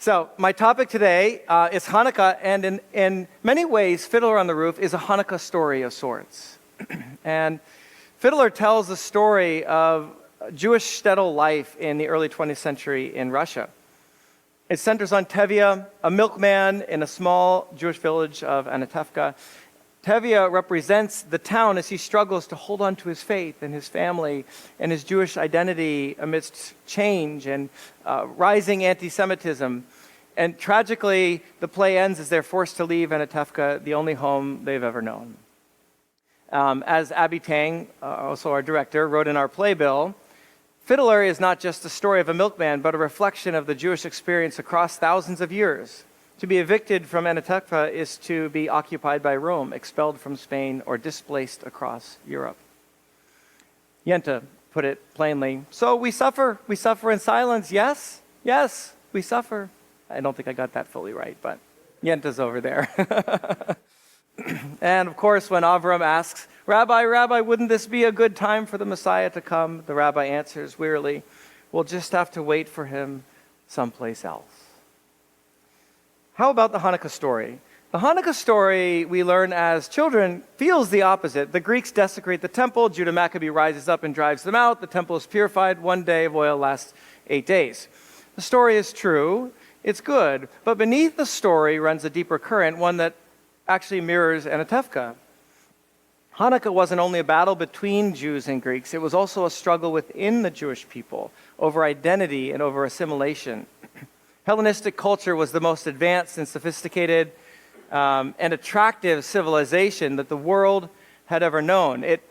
So my topic today is Hanukkah, and in many ways, Fiddler on the Roof is a Hanukkah story of sorts. And Fiddler tells the story of Jewish shtetl life in the early 20th century in Russia. It centers on Tevye, a milkman in a small Jewish village of Anatevka. Tevye represents the town as he struggles to hold on to his faith and his family and his Jewish identity amidst change and rising anti-Semitism. And tragically, the play ends as they're forced to leave Anatevka, the only home they've ever known. As Abby Tang, also our director, wrote in our playbill, Fiddler is not just the story of a milkman, but a reflection of the Jewish experience across thousands of years. To be evicted from Anatevka is to be occupied by Rome, expelled from Spain, or displaced across Europe. Yenta put it plainly, so we suffer in silence, yes, we suffer. I don't think I got that fully right, but Yenta's over there. And of course, when Avram asks, Rabbi, wouldn't this be a good time for the Messiah to come? The rabbi answers wearily, we'll just have to wait for him someplace else. How about the Hanukkah story? The Hanukkah story, we learn as children, feels the opposite. The Greeks desecrate the temple. Judah Maccabee rises up and drives them out. The temple is purified. 1 day of oil lasts 8 days. The story is true. It's good. But beneath the story runs a deeper current, one that actually mirrors Anatevka. Hanukkah wasn't only a battle between Jews and Greeks. It was also a struggle within the Jewish people over identity and over assimilation. Hellenistic culture was the most advanced and sophisticated and attractive civilization that the world had ever known. It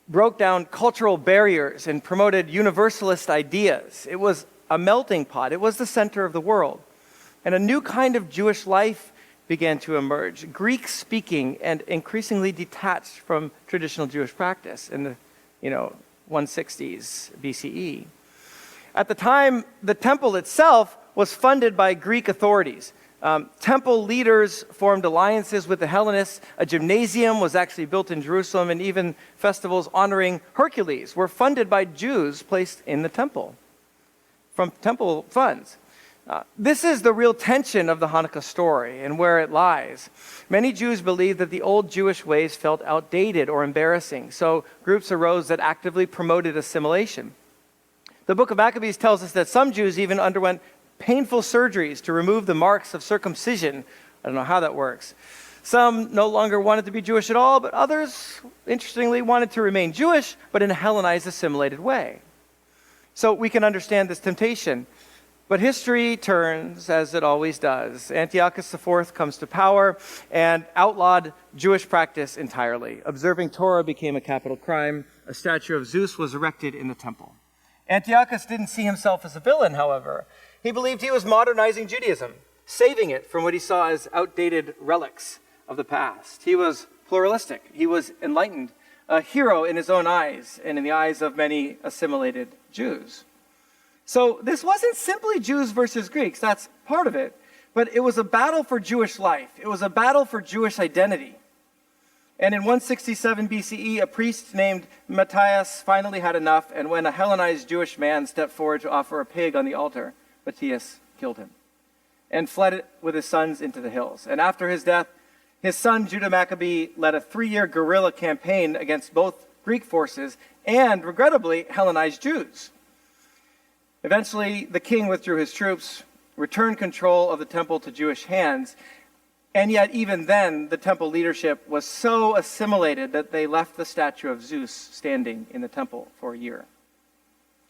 broke down cultural barriers and promoted universalist ideas. It was a melting pot. It was the center of the world. And a new kind of Jewish life began to emerge, Greek-speaking and increasingly detached from traditional Jewish practice in the 160s BCE. At the time, the temple itself was funded by Greek authorities. Temple leaders formed alliances with the Hellenists. A gymnasium was actually built in Jerusalem, and even festivals honoring Hercules were funded by Jews placed in the temple from temple funds. This is the real tension of the Hanukkah story and where it lies. Many Jews believed that the old Jewish ways felt outdated or embarrassing, so groups arose that actively promoted assimilation. The book of Maccabees tells us that some Jews even underwent painful surgeries to remove the marks of circumcision. I don't know how that works. Some no longer wanted to be Jewish at all, but others, interestingly, wanted to remain Jewish, but in a Hellenized, assimilated way. So we can understand this temptation. But history turns, as it always does. Antiochus IV comes to power and outlawed Jewish practice entirely. Observing Torah became a capital crime. A statue of Zeus was erected in the temple. Antiochus didn't see himself as a villain, however. He believed he was modernizing Judaism, saving it from what he saw as outdated relics of the past. He was pluralistic. He was enlightened, a hero in his own eyes and in the eyes of many assimilated Jews. So this wasn't simply Jews versus Greeks. That's part of it. But it was a battle for Jewish life. It was a battle for Jewish identity. And in 167 BCE, a priest named Matthias finally had enough, and when a Hellenized Jewish man stepped forward to offer a pig on the altar, Matthias killed him and fled with his sons into the hills. And after his death, his son Judah Maccabee led a 3-year guerrilla campaign against both Greek forces and, regrettably, Hellenized Jews. Eventually, the king withdrew his troops, returned control of the temple to Jewish hands, and yet even then, the temple leadership was so assimilated that they left the statue of Zeus standing in the temple for a year.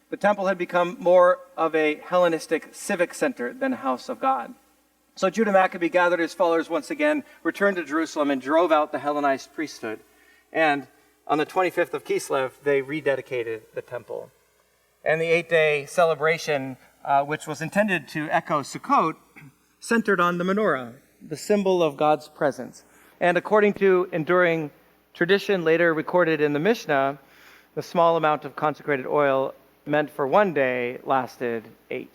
The temple had become more of a Hellenistic civic center than a house of God. So Judah Maccabee gathered his followers once again, returned to Jerusalem, and drove out the Hellenized priesthood. And on the 25th of Kislev, they rededicated the temple. And the 8-day celebration, which was intended to echo Sukkot, centered on the menorah, the symbol of God's presence. And according to enduring tradition later recorded in the Mishnah, the small amount of consecrated oil meant for 1 day lasted 8.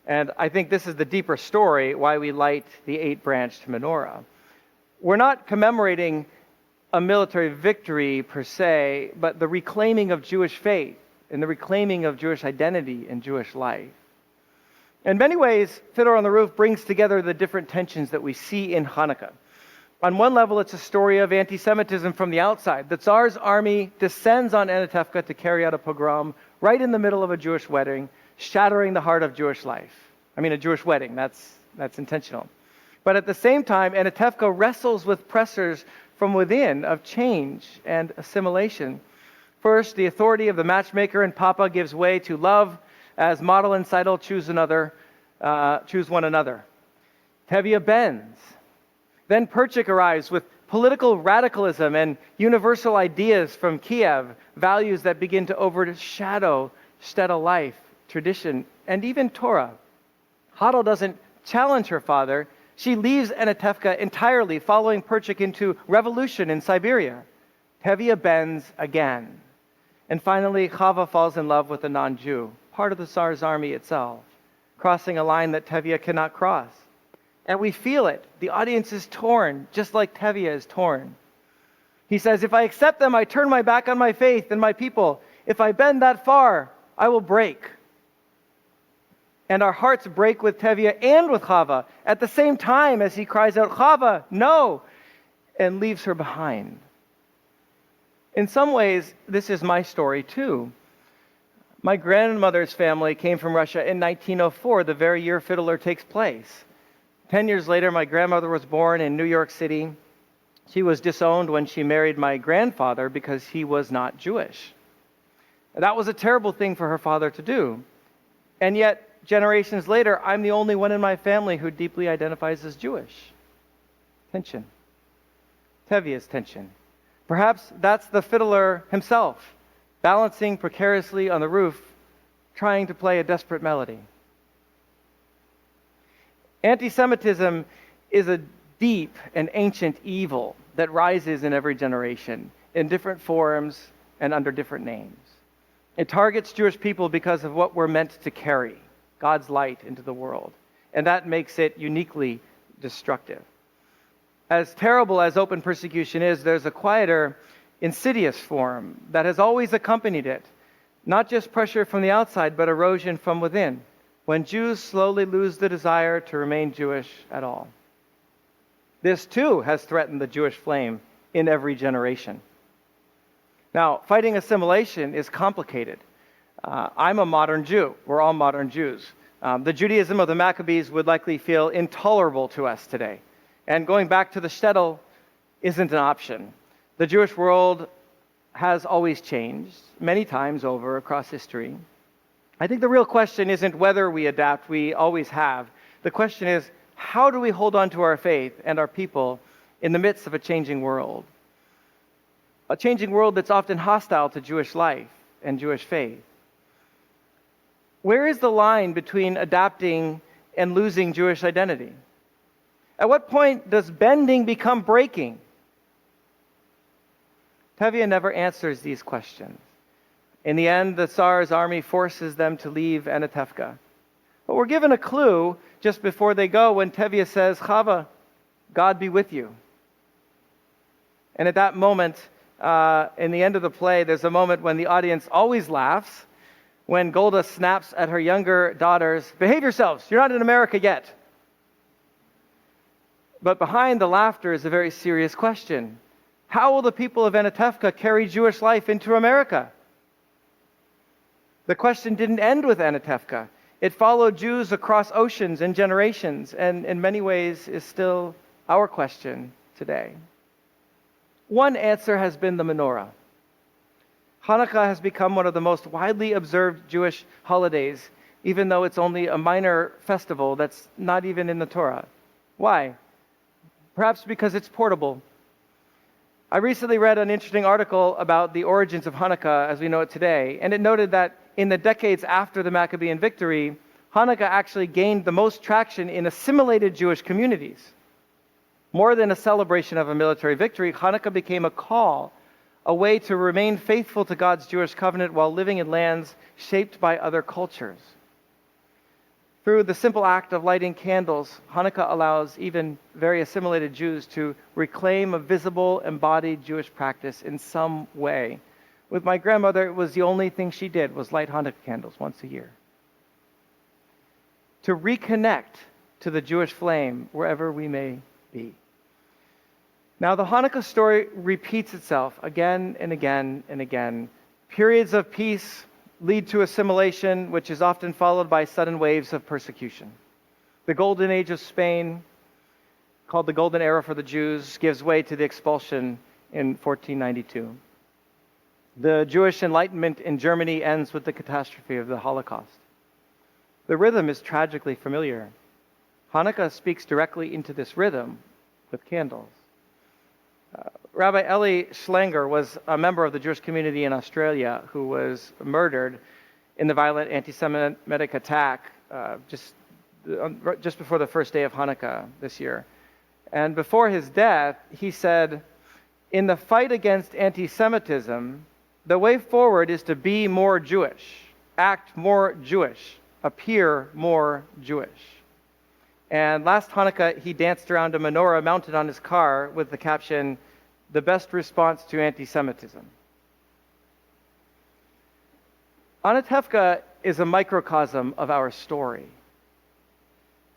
And I think this is the deeper story why we light the 8-branched menorah. We're not commemorating a military victory per se, but the reclaiming of Jewish faith and the reclaiming of Jewish identity and Jewish life. In many ways, Fiddler on the Roof brings together the different tensions that we see in Hanukkah. On one level, it's a story of anti-Semitism from the outside. The Tsar's army descends on Anatevka to carry out a pogrom right in the middle of a Jewish wedding, shattering the heart of Jewish life. I mean, a Jewish wedding, that's intentional. But at the same time, Anatevka wrestles with pressures from within of change and assimilation. First, the authority of the matchmaker and Papa gives way to love as Model and Seidel choose one another. Tevye bends. Then Perchik arrives with political radicalism and universal ideas from Kiev, values that begin to overshadow shtetl life, tradition, and even Torah. Hadel doesn't challenge her father. She leaves Anatevka entirely, following Perchik into revolution in Siberia. Tevye bends again. And finally, Chava falls in love with a non-Jew, part of the Tsar's army itself, crossing a line that Tevye cannot cross. And we feel it. The audience is torn, just like Tevye is torn. He says, if I accept them, I turn my back on my faith and my people. If I bend that far, I will break. And our hearts break with Tevye and with Chava at the same time as he cries out, Chava, no, and leaves her behind. In some ways, this is my story too. My grandmother's family came from Russia in 1904, the very year Fiddler takes place. 10 years later, my grandmother was born in New York City. She was disowned when she married my grandfather because he was not Jewish. That was a terrible thing for her father to do. And yet, generations later, I'm the only one in my family who deeply identifies as Jewish. Tension. Tevye's tension. Perhaps that's the fiddler himself, balancing precariously on the roof, trying to play a desperate melody. Anti-Semitism is a deep and ancient evil that rises in every generation, in different forms and under different names. It targets Jewish people because of what we're meant to carry, God's light into the world. And that makes it uniquely destructive. As terrible as open persecution is, there's a quieter, insidious form that has always accompanied it. Not just pressure from the outside, but erosion from within, when Jews slowly lose the desire to remain Jewish at all. This too has threatened the Jewish flame in every generation. Now, fighting assimilation is complicated. I'm a modern Jew. We're all modern Jews. The Judaism of the Maccabees would likely feel intolerable to us today. And going back to the shtetl isn't an option. The Jewish world has always changed, many times over across history. I think the real question isn't whether we adapt, we always have. The question is, how do we hold on to our faith and our people in the midst of a changing world? A changing world that's often hostile to Jewish life and Jewish faith. Where is the line between adapting and losing Jewish identity? At what point does bending become breaking? Tevye never answers these questions. In the end, the Tsar's army forces them to leave Anatevka. But we're given a clue just before they go when Tevye says, Chava, God be with you. And at that moment, in the end of the play, there's a moment when the audience always laughs, when Golda snaps at her younger daughters, behave yourselves, you're not in America yet. But behind the laughter is a very serious question. How will the people of Anatevka carry Jewish life into America? The question didn't end with Anatevka. It followed Jews across oceans and generations, and in many ways is still our question today. One answer has been the menorah. Hanukkah has become one of the most widely observed Jewish holidays, even though it's only a minor festival that's not even in the Torah. Why? Perhaps because it's portable. I recently read an interesting article about the origins of Hanukkah as we know it today, and it noted that in the decades after the Maccabean victory, Hanukkah actually gained the most traction in assimilated Jewish communities. More than a celebration of a military victory, Hanukkah became a call, a way to remain faithful to God's Jewish covenant while living in lands shaped by other cultures. Through the simple act of lighting candles, Hanukkah allows even very assimilated Jews to reclaim a visible, embodied Jewish practice in some way. With my grandmother, it was the only thing she did was light Hanukkah candles once a year. to reconnect to the Jewish flame wherever we may be. Now, the Hanukkah story repeats itself again and again and again. Periods of peace lead to assimilation, which is often followed by sudden waves of persecution. The Golden Age of Spain, called the Golden Era for the Jews, gives way to the expulsion in 1492. The Jewish Enlightenment in Germany ends with the catastrophe of the Holocaust. The rhythm is tragically familiar. Hanukkah speaks directly into this rhythm with candles. Rabbi Eli Schlanger was a member of the Jewish community in Australia who was murdered in the violent anti-Semitic attack just before the first day of Hanukkah this year. And before his death, he said, "In the fight against anti-Semitism, the way forward is to be more Jewish, act more Jewish, appear more Jewish." And last Hanukkah, he danced around a menorah mounted on his car with the caption, "The best response to anti-Semitism." Anatevka is a microcosm of our story.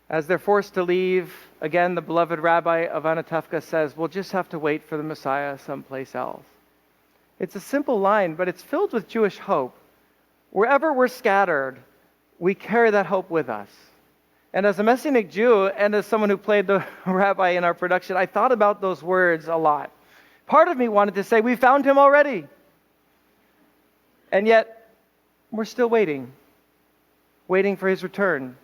As they're forced to leave, again, the beloved Rabbi of Anatevka says, we'll just have to wait for the Messiah someplace else. It's a simple line, but it's filled with Jewish hope. Wherever we're scattered, we carry that hope with us. And as a Messianic Jew, and as someone who played the rabbi in our production, I thought about those words a lot. Part of me wanted to say, we found him already. And yet, we're still waiting for his return.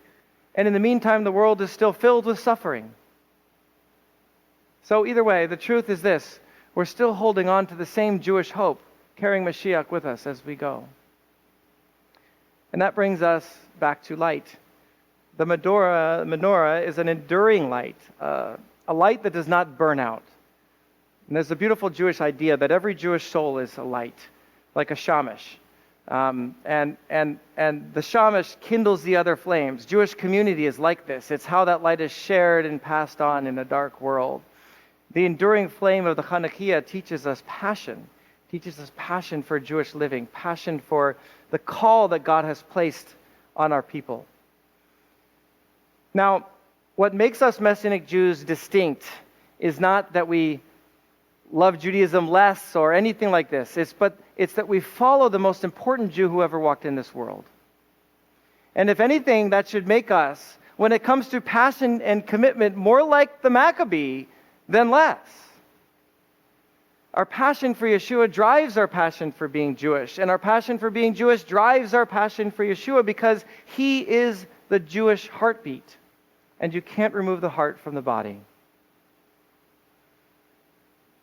And in the meantime, the world is still filled with suffering. So either way, the truth is this: we're still holding on to the same Jewish hope, carrying Mashiach with us as we go. And that brings us back to light. The menorah is an enduring light, a light that does not burn out. And there's a beautiful Jewish idea that every Jewish soul is a light, like a shamash. And the shamash kindles the other flames. Jewish community is like this. It's how that light is shared and passed on in a dark world. The enduring flame of the hanukkiah teaches us passion for Jewish living, passion for the call that God has placed on our people. Now, what makes us Messianic Jews distinct is not that we love Judaism less or anything like this. It's that we follow the most important Jew who ever walked in this world. And if anything, that should make us, when it comes to passion and commitment, more like the Maccabee than less. Our passion for Yeshua drives our passion for being Jewish, and our passion for being Jewish drives our passion for Yeshua because he is the Jewish heartbeat, and you can't remove the heart from the body.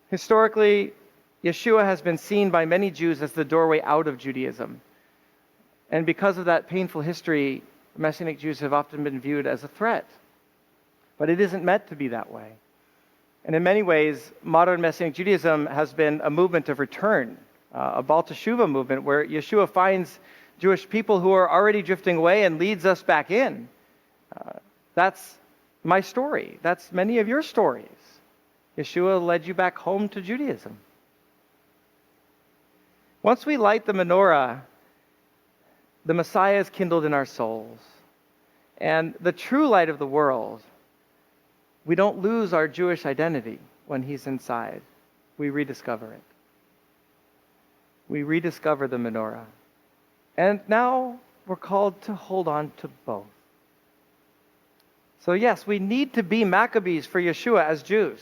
Historically, Yeshua has been seen by many Jews as the doorway out of Judaism. And because of that painful history, Messianic Jews have often been viewed as a threat. But it isn't meant to be that way. And in many ways, modern Messianic Judaism has been a movement of return, a Baal Teshuvah movement, where Yeshua finds Jewish people who are already drifting away and leads us back in. That's my story. That's many of your stories. Yeshua led you back home to Judaism. Once we light the menorah, the Messiah is kindled in our souls. And the true light of the world, we don't lose our Jewish identity when he's inside. We rediscover it. We rediscover the menorah. And now we're called to hold on to both. So yes, we need to be Maccabees for Yeshua as Jews,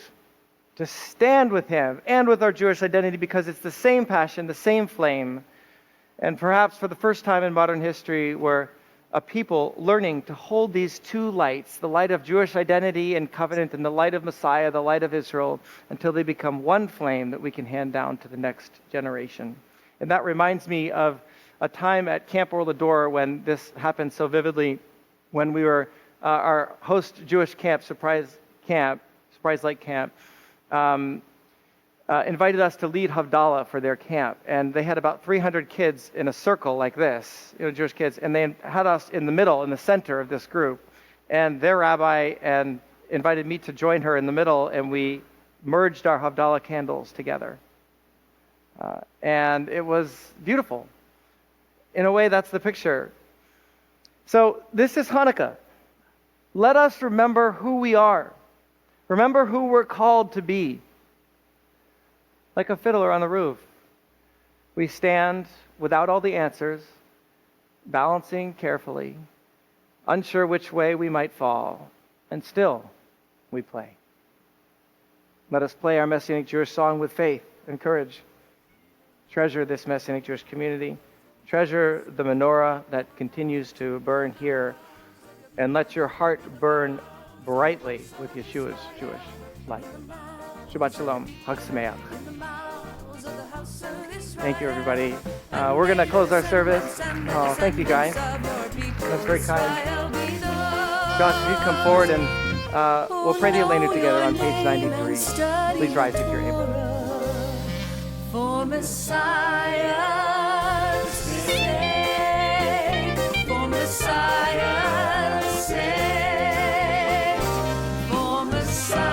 to stand with him and with our Jewish identity because it's the same passion, the same flame. And perhaps for the first time in modern history, we're a people learning to hold these two lights, the light of Jewish identity and covenant and the light of Messiah, the light of Israel, until they become one flame that we can hand down to the next generation. And that reminds me of a time at Camp Orlador when this happened so vividly, when we were our host Jewish camp, Surprise Light Camp, invited us to lead Havdalah for their camp. And they had about 300 kids in a circle like this, Jewish kids, and they had us in the middle, in the center of this group. And their rabbi invited me to join her in the middle, and we merged our Havdalah candles together. And it was beautiful. In a way, that's the picture. So this is Hanukkah. Let us remember who we are. Remember who we're called to be. Like a fiddler on the roof, we stand without all the answers, balancing carefully, unsure which way we might fall, and still we play. Let us play our Messianic Jewish song with faith and courage. Treasure this Messianic Jewish community. Treasure the menorah that continues to burn here. And let your heart burn brightly with Yeshua's Jewish light. Shabbat Shalom. Chag Sameach. Thank you, everybody. We're going to close our service. Oh, thank you, guys. That's very kind. Josh, if you come forward and we'll pray the Elena together on page 93. Please rise if you're able. For Messiah's sake, for Messiah's sake, for Messiah.